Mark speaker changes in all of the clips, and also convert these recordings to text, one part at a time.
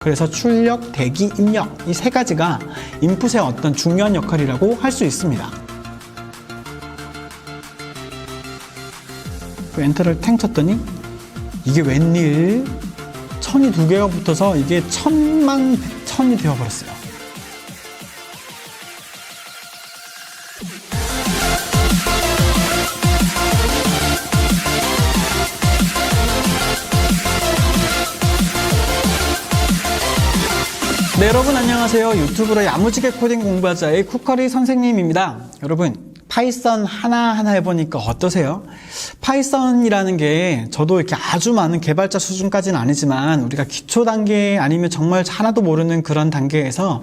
Speaker 1: 그래서 출력, 대기, 입력 이 세 가지가 인풋의 어떤 중요한 역할이라고 할 수 있습니다. 엔터를 탱 쳤더니 이게 웬일 천이 두 개가 붙어서 이게 천만 백천이 되어버렸어요. 네, 여러분 안녕하세요. 유튜브로 야무지게 코딩 공부하자의 쿠커리 선생님입니다. 여러분 파이썬 하나하나 해보니까 어떠세요? 파이썬이라는 게 저도 이렇게 아주 많은 개발자 수준까지는 아니지만 우리가 기초 단계 아니면 정말 하나도 모르는 그런 단계에서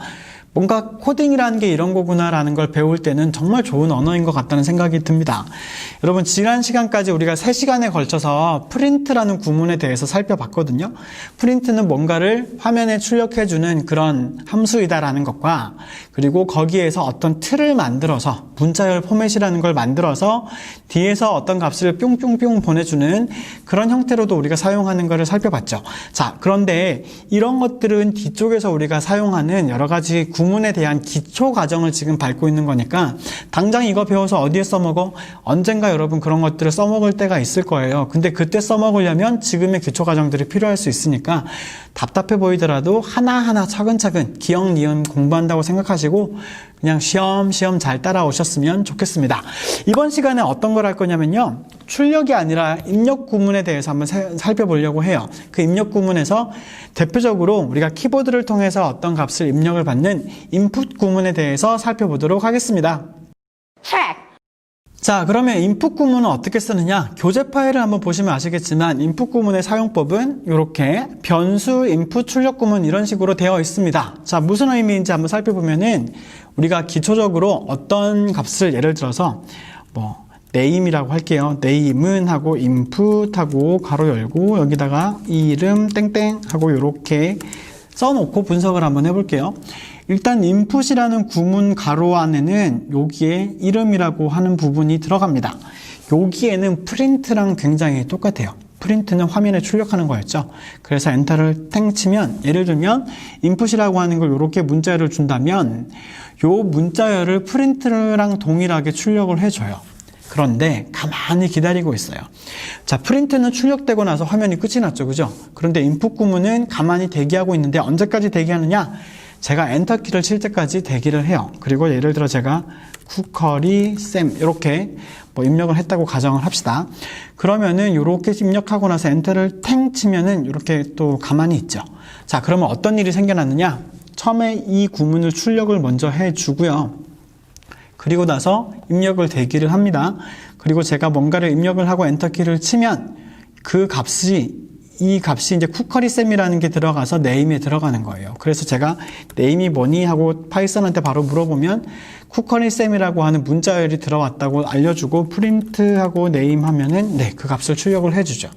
Speaker 1: 뭔가 코딩이라는 게 이런 거구나라는 걸 배울 때는 정말 좋은 언어인 것 같다는 생각이 듭니다. 여러분 지난 시간까지 우리가 3시간에 걸쳐서 프린트라는 구문에 대해서 살펴봤거든요. 프린트는 뭔가를 화면에 출력해주는 그런 함수이다라는 것과 그리고 거기에서 어떤 틀을 만들어서 문자열 포맷이라는 걸 만들어서 뒤에서 어떤 값을 뿅뿅뿅 보내주는 그런 형태로도 우리가 사용하는 것을 살펴봤죠. 자, 그런데 이런 것들은 뒤쪽에서 우리가 사용하는 여러 가지 구문에 대한 기초 과정을 지금 밟고 있는 거니까 당장 이거 배워서 어디에 써먹어? 언젠가 여러분 그런 것들을 써먹을 때가 있을 거예요. 근데 그때 써먹으려면 지금의 기초 과정들이 필요할 수 있으니까 답답해 보이더라도 하나하나 차근차근 기억, 니은 공부한다고 생각하시고 그냥 시험시험 잘 따라오셨으면 좋겠습니다. 이번 시간에 어떤 걸 할 거냐면요. 출력이 아니라 입력 구문에 대해서 한번 살펴보려고 해요. 그 입력 구문에서 대표적으로 우리가 키보드를 통해서 어떤 값을 입력을 받는 인풋 구문에 대해서 살펴보도록 하겠습니다. 자, 그러면 인풋 구문은 어떻게 쓰느냐? 교재 파일을 한번 보시면 아시겠지만 인풋 구문의 사용법은 이렇게 변수, 인풋, 출력 구문 이런 식으로 되어 있습니다. 자, 무슨 의미인지 한번 살펴보면은 우리가 기초적으로 어떤 값을 예를 들어서 name이라고 할게요. name은 하고 input 하고 가로 열고 여기다가 이름 땡땡 하고 이렇게 써놓고 분석을 한번 해볼게요. 일단 input이라는 구문 가로 안에는 여기에 이름이라고 하는 부분이 들어갑니다. 여기에는 print랑 굉장히 똑같아요. 프린트는 화면에 출력하는 거였죠. 그래서 엔터를 탱 치면 예를 들면 input이라고 하는 걸 이렇게 문자열을 준다면 요 문자열을 프린트랑 동일하게 출력을 해줘요. 그런데 가만히 기다리고 있어요. 자, 프린트는 출력되고 나서 화면이 끝이 났죠. 그죠? 그런데 인풋 구문은 가만히 대기하고 있는데 언제까지 대기하느냐? 제가 엔터키를 칠 때까지 대기를 해요. 그리고 예를 들어 제가 쿠커리 쌤 이렇게 입력을 했다고 가정을 합시다. 그러면은 이렇게 입력하고 나서 엔터를 탱 치면은 이렇게 또 가만히 있죠. 자, 그러면 어떤 일이 생겨났느냐? 처음에 이 구문을 출력을 먼저 해주고요. 그리고 나서 입력을 대기를 합니다. 그리고 제가 뭔가를 입력을 하고 엔터키를 치면 이 값이 이제 쿠커리쌤이라는 게 들어가서 name에 들어가는 거예요. 그래서 제가 name이 뭐니 하고 파이썬한테 바로 물어보면 쿠커리쌤이라고 하는 문자열이 들어왔다고 알려주고 프린트하고 name 하면은 네, 그 값을 출력을 해주죠.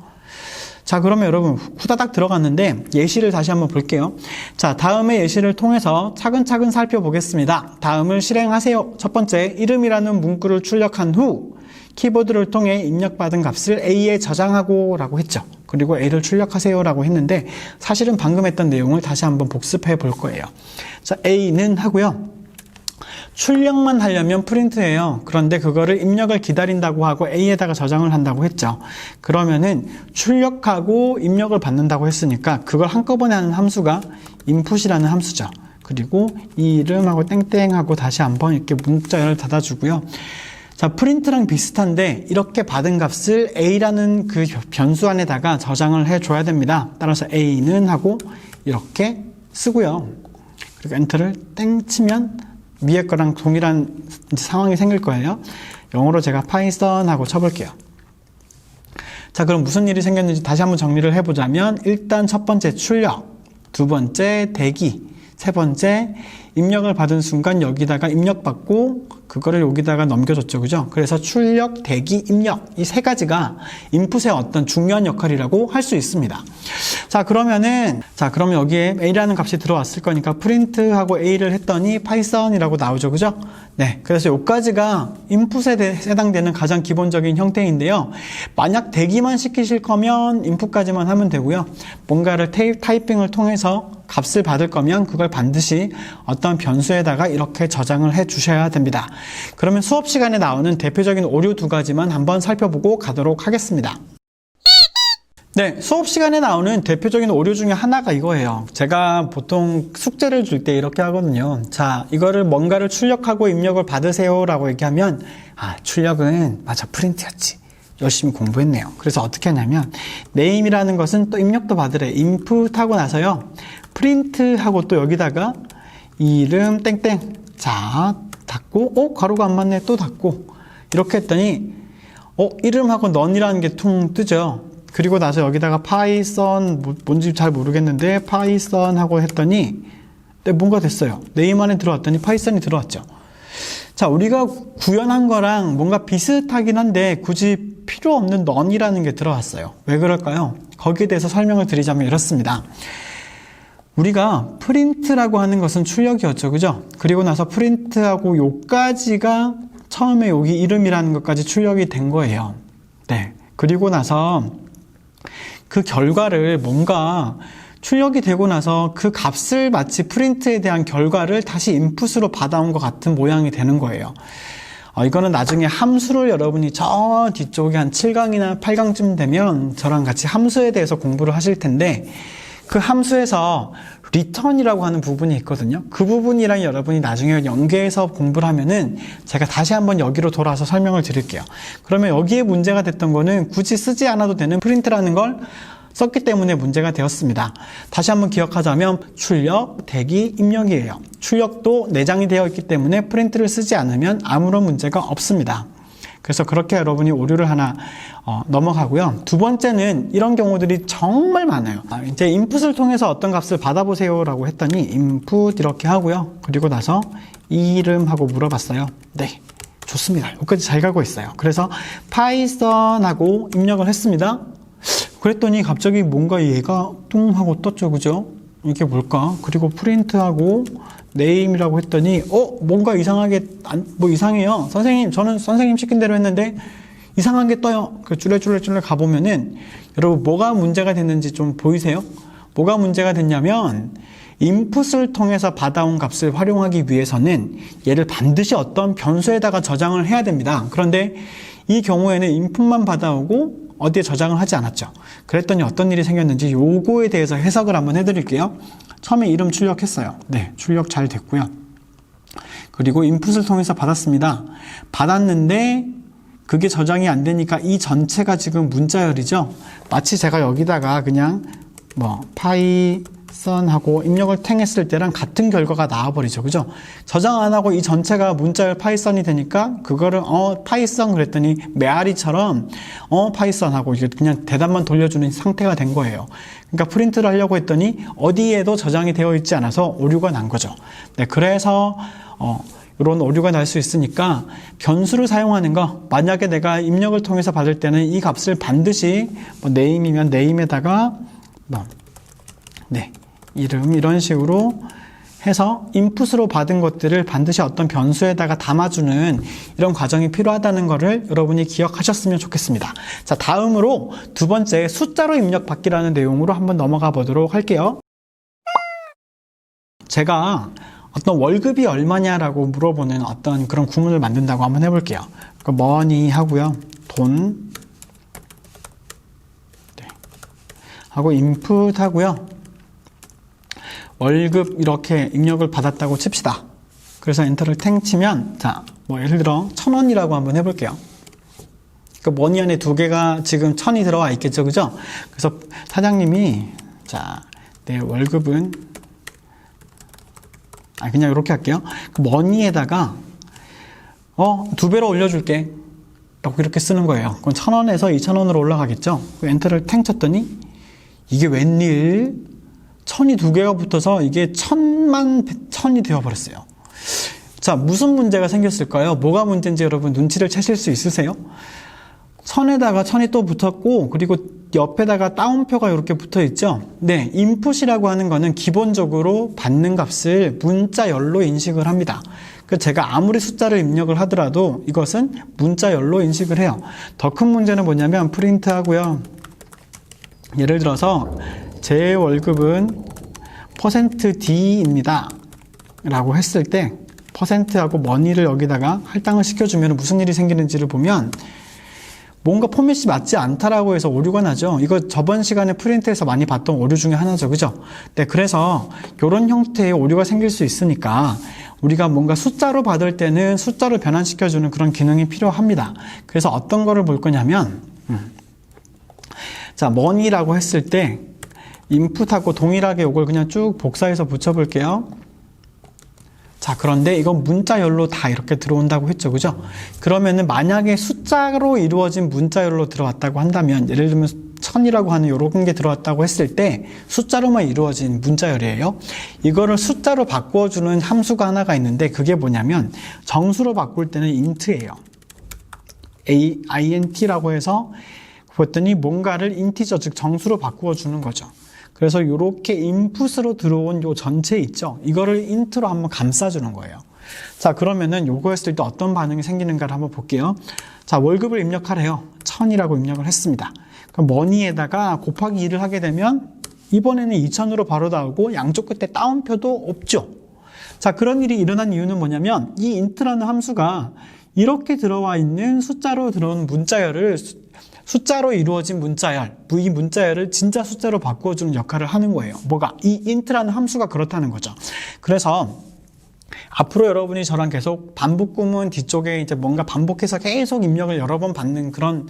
Speaker 1: 자, 그러면 여러분 후다닥 들어갔는데 예시를 다시 한번 볼게요. 자, 다음의 예시를 통해서 차근차근 살펴보겠습니다. 다음을 실행하세요. 첫 번째, 이름이라는 문구를 출력한 후 키보드를 통해 입력받은 값을 A에 저장하고 라고 했죠. 그리고 A를 출력하세요 라고 했는데 사실은 방금 했던 내용을 다시 한번 복습해 볼 거예요. 자, A는 하고요. 출력만 하려면 프린트예요. 그런데 그거를 입력을 기다린다고 하고 A에다가 저장을 한다고 했죠. 그러면은 출력하고 입력을 받는다고 했으니까 그걸 한꺼번에 하는 함수가 input이라는 함수죠. 그리고 이 이름하고 땡땡하고 다시 한번 이렇게 문자열을 닫아주고요. 자, 프린트랑 비슷한데 이렇게 받은 값을 A라는 그 변수 안에다가 저장을 해줘야 됩니다. 따라서 A는 하고 이렇게 쓰고요. 그리고 엔터를 땡 치면 위에 거랑 동일한 상황이 생길 거예요. 영어로 제가 파이썬 하고 쳐볼게요. 자, 그럼 무슨 일이 생겼는지 다시 한번 정리를 해보자면 일단 첫 번째 출력, 두 번째 대기, 세 번째 입력을 받은 순간 여기다가 입력받고 그거를 여기다가 넘겨줬죠. 그죠? 그래서 출력, 대기, 입력 이 세 가지가 인풋의 어떤 중요한 역할이라고 할 수 있습니다. 그러면 여기에 A라는 값이 들어왔을 거니까 프린트하고 A를 했더니 파이썬이라고 나오죠. 그죠? 네. 그래서 여기까지가 인풋에 해당되는 가장 기본적인 형태인데요. 만약 대기만 시키실 거면 인풋까지만 하면 되고요. 뭔가를 타이핑을 통해서 값을 받을 거면 그걸 반드시 어떤 변수에다가 이렇게 저장을 해 주셔야 됩니다. 그러면 수업 시간에 나오는 대표적인 오류 두 가지만 한번 살펴보고 가도록 하겠습니다. 네, 수업 시간에 나오는 대표적인 오류 중에 하나가 이거예요. 제가 보통 숙제를 줄 때 이렇게 하거든요. 자, 이거를 뭔가를 출력하고 입력을 받으세요 라고 얘기하면 출력은 맞아, 프린트였지. 열심히 공부했네요. 그래서 어떻게 하냐면 name이라는 것은 또 입력도 받으래. input하고 나서요. print하고 또 여기다가 이름 땡땡. 자, 닫고 가로가 안 맞네. 또 닫고. 이렇게 했더니 이름하고 none이라는 게 퉁 뜨죠. 그리고 나서 여기다가 파이썬 뭔지 잘 모르겠는데 파이썬 하고 했더니 뭔가 됐어요. 네임 안에 들어왔더니 파이썬이 들어왔죠. 자, 우리가 구현한 거랑 뭔가 비슷하긴 한데 굳이 필요 없는 none이라는 게 들어왔어요. 왜 그럴까요? 거기에 대해서 설명을 드리자면 이렇습니다. 우리가 프린트라고 하는 것은 출력이었죠. 그죠? 그리고 나서 프린트하고 요까지가 처음에 여기 이름이라는 것까지 출력이 된 거예요. 네. 그리고 나서 그 결과를 뭔가 출력이 되고 나서 그 값을 마치 프린트에 대한 결과를 다시 인풋으로 받아온 것 같은 모양이 되는 거예요. 이거는 나중에 함수를 여러분이 저 뒤쪽에 한 7강이나 8강쯤 되면 저랑 같이 함수에 대해서 공부를 하실 텐데 그 함수에서 return이라고 하는 부분이 있거든요. 그 부분이랑 여러분이 나중에 연계해서 공부를 하면은 제가 다시 한번 여기로 돌아와서 설명을 드릴게요. 그러면 여기에 문제가 됐던 거는 굳이 쓰지 않아도 되는 프린트라는 걸 썼기 때문에 문제가 되었습니다. 다시 한번 기억하자면 출력, 대기, 입력이에요. 출력도 내장이 되어 있기 때문에 프린트를 쓰지 않으면 아무런 문제가 없습니다. 그래서 그렇게 여러분이 오류를 하나 넘어가고요. 두 번째는 이런 경우들이 정말 많아요. 이제 인풋을 통해서 어떤 값을 받아보세요 라고 했더니 인풋 이렇게 하고요. 그리고 나서 이름하고 물어봤어요. 네, 좋습니다. 여기까지 잘 가고 있어요. 그래서 파이썬하고 입력을 했습니다. 그랬더니 갑자기 뭔가 얘가 뚱 하고 떴죠. 그죠? 이게 뭘까? 그리고 프린트하고 name이라고 했더니 뭔가 이상하게 이상해요. 선생님, 저는 선생님 시킨 대로 했는데 이상한 게 떠요. 그 쭈레쭈레 가보면은 여러분 뭐가 문제가 됐는지 좀 보이세요? 뭐가 문제가 됐냐면 인풋을 통해서 받아온 값을 활용하기 위해서는 얘를 반드시 어떤 변수에다가 저장을 해야 됩니다. 그런데 이 경우에는 인풋만 받아오고 어디에 저장을 하지 않았죠. 그랬더니 어떤 일이 생겼는지 요거에 대해서 해석을 한번 해드릴게요. 처음에 이름 출력했어요. 네, 출력 잘 됐고요. 그리고 인풋을 통해서 받았습니다. 받았는데 그게 저장이 안 되니까 이 전체가 지금 문자열이죠. 마치 제가 여기다가 그냥 파이썬하고 입력을 탱 했을 때랑 같은 결과가 나와버리죠. 그죠? 저장 안 하고 이 전체가 문자열 파이썬이 되니까 그거를 파이썬 그랬더니 메아리처럼 파이썬하고 이게 그냥 대답만 돌려주는 상태가 된 거예요. 그러니까 프린트를 하려고 했더니 어디에도 저장이 되어 있지 않아서 오류가 난 거죠. 네, 그래서 이런 오류가 날 수 있으니까 변수를 사용하는 거, 만약에 내가 입력을 통해서 받을 때는 이 값을 반드시 name이면 name에다가 이름 이런 식으로 해서 인풋으로 받은 것들을 반드시 어떤 변수에다가 담아주는 이런 과정이 필요하다는 것을 여러분이 기억하셨으면 좋겠습니다. 자, 다음으로 두 번째 숫자로 입력 받기라는 내용으로 한번 넘어가 보도록 할게요. 제가 어떤 월급이 얼마냐라고 물어보는 어떤 그런 구문을 만든다고 한번 해볼게요. money 하고요. 돈 하고 input 하고요. 월급 이렇게 입력을 받았다고 칩시다. 그래서 엔터를 탱 치면 예를 들어 1,000원이라고 한번 해볼게요. 머니 안에 두 개가 지금 1,000이 들어와 있겠죠. 그죠? 그래서 사장님이 내 월급은 그냥 이렇게 할게요. 머니에다가 2배로 올려줄게 라고 이렇게 쓰는 거예요. 그럼 1,000원에서 2,000원으로 올라가겠죠. 엔터를 탱 쳤더니 이게 웬일 1,000이 두 개가 붙어서 이게 1,000만 천이 되어버렸어요. 자, 무슨 문제가 생겼을까요? 뭐가 문제인지 여러분 눈치를 채실 수 있으세요? 선에다가 천이 또 붙었고, 그리고 옆에다가 따옴표가 이렇게 붙어 있죠? 네, 인풋이라고 하는 거는 기본적으로 받는 값을 문자열로 인식을 합니다. 제가 아무리 숫자를 입력을 하더라도 이것은 문자열로 인식을 해요. 더 큰 문제는 뭐냐면 프린트 하고요. 예를 들어서 제 월급은 %D입니다. 라고 했을 때 %하고 머니를 여기다가 할당을 시켜주면 무슨 일이 생기는지를 보면 뭔가 포맷이 맞지 않다라고 해서 오류가 나죠. 이거 저번 시간에 프린트에서 많이 봤던 오류 중에 하나죠. 그죠? 네, 그래서 이런 형태의 오류가 생길 수 있으니까 우리가 뭔가 숫자로 받을 때는 숫자로 변환시켜주는 그런 기능이 필요합니다. 그래서 어떤 거를 볼 거냐면 자, 머니라고 했을 때 인풋하고 동일하게 이걸 그냥 쭉 복사해서 붙여볼게요. 자, 그런데 이건 문자열로 다 이렇게 들어온다고 했죠. 그죠? 그러면은 만약에 숫자로 이루어진 문자열로 들어왔다고 한다면, 예를 들면 1000이라고 하는 요런 게 들어왔다고 했을 때 숫자로만 이루어진 문자열이에요. 이거를 숫자로 바꿔주는 함수가 하나가 있는데 그게 뭐냐면 정수로 바꿀 때는 int예요. int라고 해서 봤더니 뭔가를 인티저, 즉 정수로 바꾸어 주는 거죠. 그래서 이렇게 인풋으로 들어온 요 전체 있죠? 이거를 int로 한번 감싸주는 거예요. 자, 그러면은 요거 했을 때 어떤 반응이 생기는가를 한번 볼게요. 자, 월급을 입력하래요. 1000이라고 입력을 했습니다. 그럼 머니에다가 곱하기 2를 하게 되면 이번에는 2000으로 바로 나오고 양쪽 끝에 따옴표도 없죠. 자, 그런 일이 일어난 이유는 뭐냐면 이 int라는 함수가 이렇게 들어와 있는 숫자로 들어온 문자열을 숫자로 이루어진 문자열, 이 문자열을 진짜 숫자로 바꿔주는 역할을 하는 거예요. 뭐가? 이 int라는 함수가 그렇다는 거죠. 그래서 앞으로 여러분이 저랑 계속 반복 구문 뒤쪽에 이제 뭔가 반복해서 계속 입력을 여러 번 받는 그런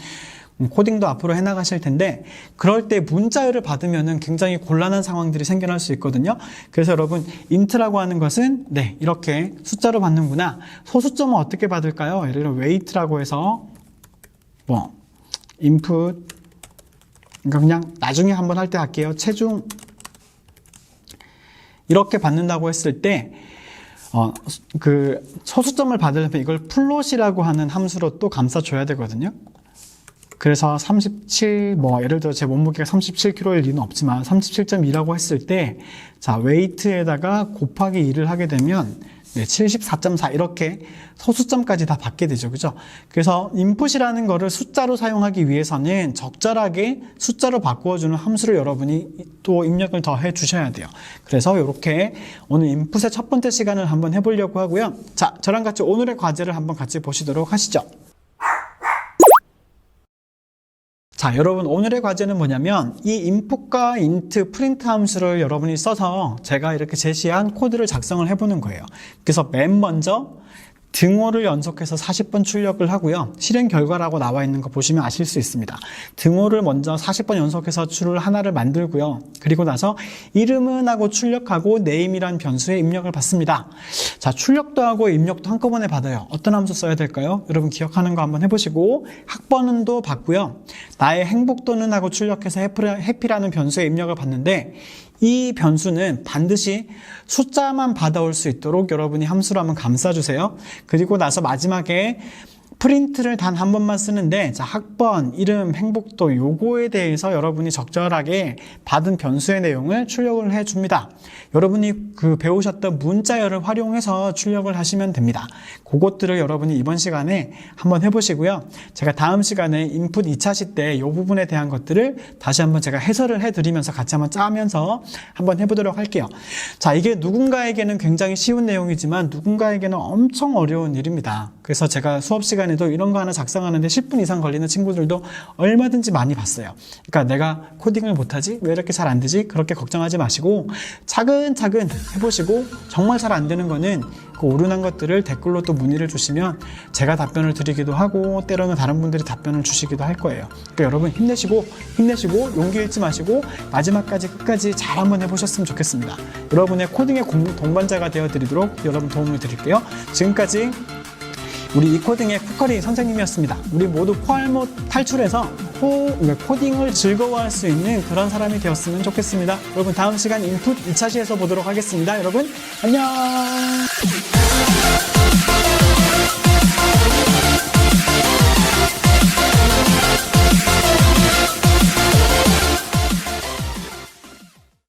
Speaker 1: 코딩도 앞으로 해나가실 텐데, 그럴 때 문자열을 받으면은 굉장히 곤란한 상황들이 생겨날 수 있거든요. 그래서 여러분, int라고 하는 것은 네, 이렇게 숫자로 받는구나. 소수점은 어떻게 받을까요? 예를 들어 weight라고 해서 input, 그냥 나중에 한번 할 때 할게요. 체중 이렇게 받는다고 했을 때 그 소수점을 받으려면 이걸 플롯이라고 하는 함수로 또 감싸줘야 되거든요. 그래서 37, 예를 들어 제 몸무게가 37kg일 리는 없지만 37.2라고 했을 때, 자, weight에다가 곱하기 2를 하게 되면 74.4 이렇게 소수점까지 다 받게 되죠. 그죠? 그래서 input이라는 거를 숫자로 사용하기 위해서는 적절하게 숫자로 바꾸어주는 함수를 여러분이 또 입력을 더 해주셔야 돼요. 그래서 이렇게 오늘 input의 첫 번째 시간을 한번 해보려고 하고요. 자, 저랑 같이 오늘의 과제를 한번 같이 보시도록 하시죠. 자, 여러분 오늘의 과제는 뭐냐면 이 input과 int, print 함수를 여러분이 써서 제가 이렇게 제시한 코드를 작성을 해보는 거예요. 그래서 맨 먼저 등호를 연속해서 40번 출력을 하고요. 실행 결과라고 나와 있는 거 보시면 아실 수 있습니다. 등호를 먼저 40번 연속해서 줄을 하나를 만들고요. 그리고 나서 이름은 하고 출력하고 name이란 변수에 입력을 받습니다. 자, 출력도 하고 입력도 한꺼번에 받아요. 어떤 함수 써야 될까요? 여러분 기억하는 거 한번 해보시고, 학번은도 받고요. 나의 행복도는 하고 출력해서 happy라는 변수에 입력을 받는데, 이 변수는 반드시 숫자만 받아올 수 있도록 여러분이 함수로 한번 감싸주세요. 그리고 나서 마지막에 프린트를 단 한 번만 쓰는데, 자, 학번, 이름, 행복도 요거에 대해서 여러분이 적절하게 받은 변수의 내용을 출력을 해줍니다. 여러분이 그 배우셨던 문자열을 활용해서 출력을 하시면 됩니다. 그것들을 여러분이 이번 시간에 한번 해보시고요. 제가 다음 시간에 인풋 2차 시 때 이 부분에 대한 것들을 다시 한번 제가 해설을 해드리면서 같이 한번 짜면서 한번 해보도록 할게요. 자, 이게 누군가에게는 굉장히 쉬운 내용이지만 누군가에게는 엄청 어려운 일입니다. 그래서 제가 수업 시간에도 이런 거 하나 작성하는데 10분 이상 걸리는 친구들도 얼마든지 많이 봤어요. 그러니까 내가 코딩을 못하지? 왜 이렇게 잘 안 되지? 그렇게 걱정하지 마시고 차근차근 해보시고, 정말 잘 안 되는 거는 그 오류난 것들을 댓글로 또 문의를 주시면 제가 답변을 드리기도 하고, 때로는 다른 분들이 답변을 주시기도 할 거예요. 그러니까 여러분 힘내시고 용기 잃지 마시고 마지막까지 끝까지 잘 한번 해보셨으면 좋겠습니다. 여러분의 코딩의 동반자가 되어드리도록 여러분 도움을 드릴게요. 지금까지 우리 이코딩의 쿠커리 선생님이었습니다. 우리 모두 포알못 탈출해서 코딩을 즐거워할 수 있는 그런 사람이 되었으면 좋겠습니다. 여러분 다음 시간 인풋 2차 시에서 보도록 하겠습니다. 여러분 안녕.